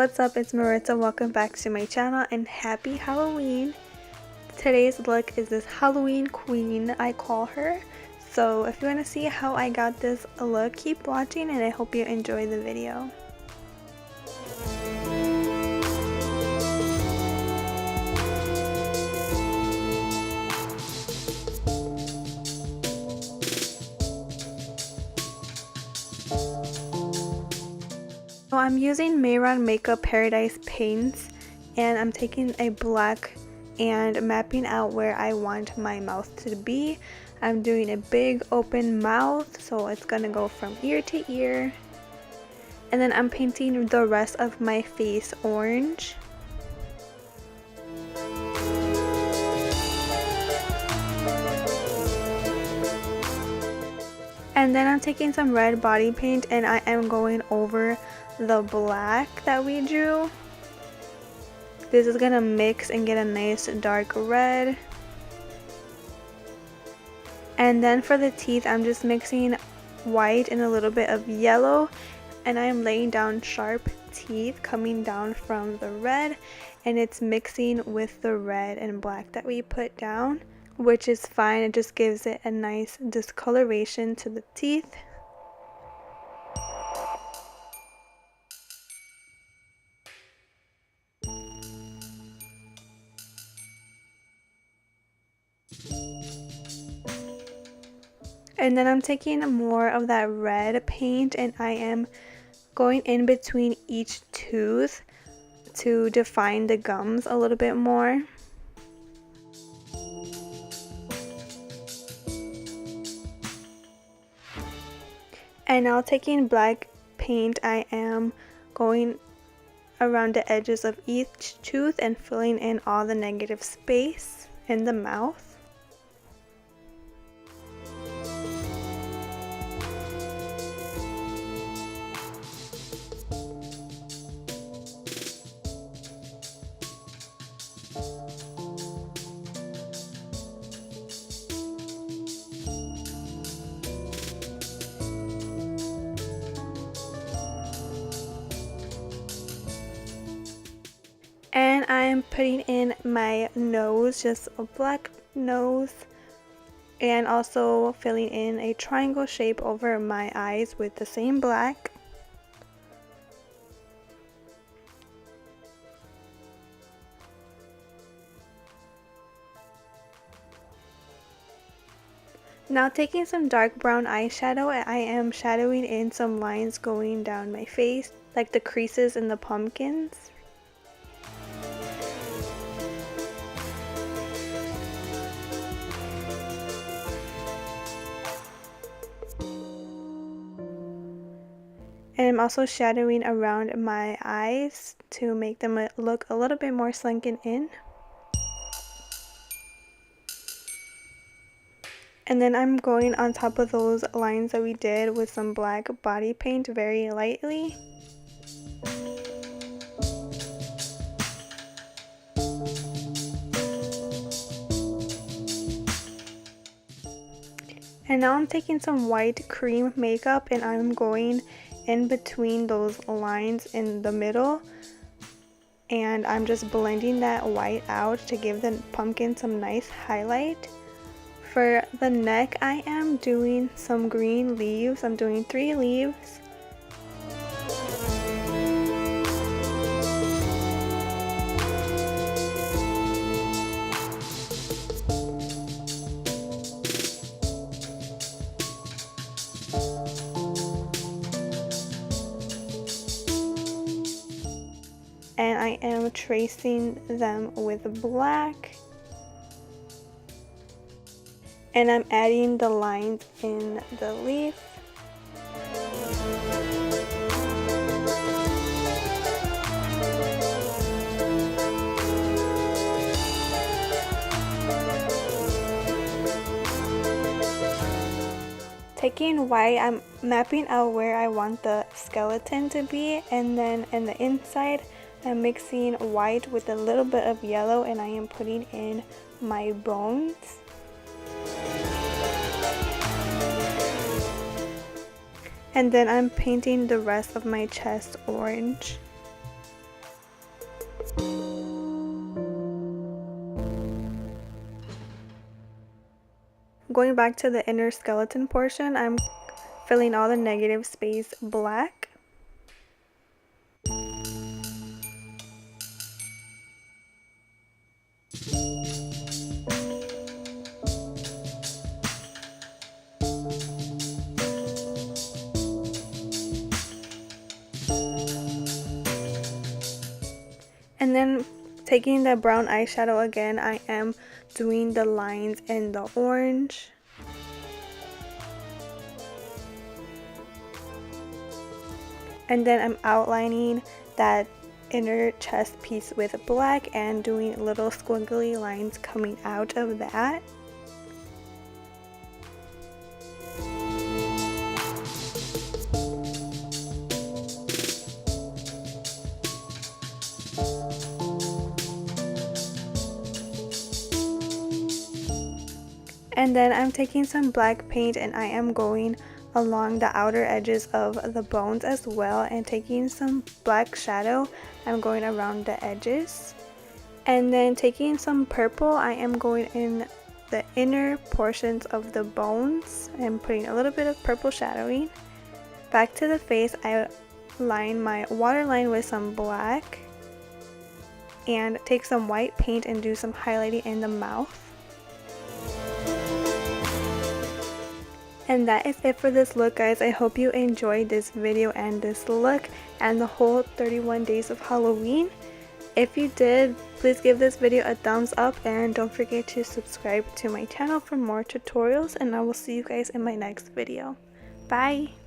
what's up? It's Maritza. Welcome back to my channel and happy Halloween. Today's look is this Halloween queen, I call her. So if you want to see how I got this look, keep watching and I hope you enjoy the video. So I'm using MEHRON Makeup Paradise paints and I'm taking a black and mapping out where I want my mouth to be. I'm doing a big open mouth, so it's gonna go from ear to ear. And then I'm painting the rest of my face orange. And then I'm taking some red body paint and I am going over the black that we drew. This is gonna mix and get a nice dark red. And then for the teeth, I'm just mixing white and a little bit of yellow, and I am laying down sharp teeth coming down from the red, and it's mixing with the red and black that we put down, which is fine. It just gives it a nice discoloration to the teeth. And then I'm taking more of that red paint and I am going in between each tooth to define the gums a little bit more. And now taking black paint, I am going around the edges of each tooth and filling in all the negative space in the mouth. And I'm putting in my nose, just a black nose, and also filling in a triangle shape over my eyes with the same black. Now taking some dark brown eyeshadow, I am shadowing in some lines going down my face, like the creases in the pumpkins. And I'm also shadowing around my eyes to make them look a little bit more sunken in. And then I'm going on top of those lines that we did with some black body paint very lightly. And now I'm taking some white cream makeup and I'm going in between those lines in the middle, and I'm just blending that white out to give the pumpkin some nice highlight. For the neck, I am doing some green leaves. I'm doing 3 leaves. And I am tracing them with black. And I'm adding the lines in the leaf. Taking white, I'm mapping out where I want the skeleton to be, and then in the inside, I'm mixing white with a little bit of yellow and I am putting in my bones. And then I'm painting the rest of my chest orange. going back to the inner skeleton portion, I'm filling all the negative space black. And then taking the brown eyeshadow again, I am doing the lines in the orange. And then I'm outlining that inner chest piece with black and doing little squiggly lines coming out of that. And then I'm taking some black paint and I am going along the outer edges of the bones as well, and taking some black shadow, I'm going around the edges. And then taking some purple, I am going in the inner portions of the bones and putting a little bit of purple shadowing. Back to the face, I line my waterline with some black and take some white paint and do some highlighting in the mouth. And that is it for this look, guys. I hope you enjoyed this video and this look and the whole 31 days of Halloween. If you did, please give this video a thumbs up and don't forget to subscribe to my channel for more tutorials, and I will see you guys in my next video. Bye!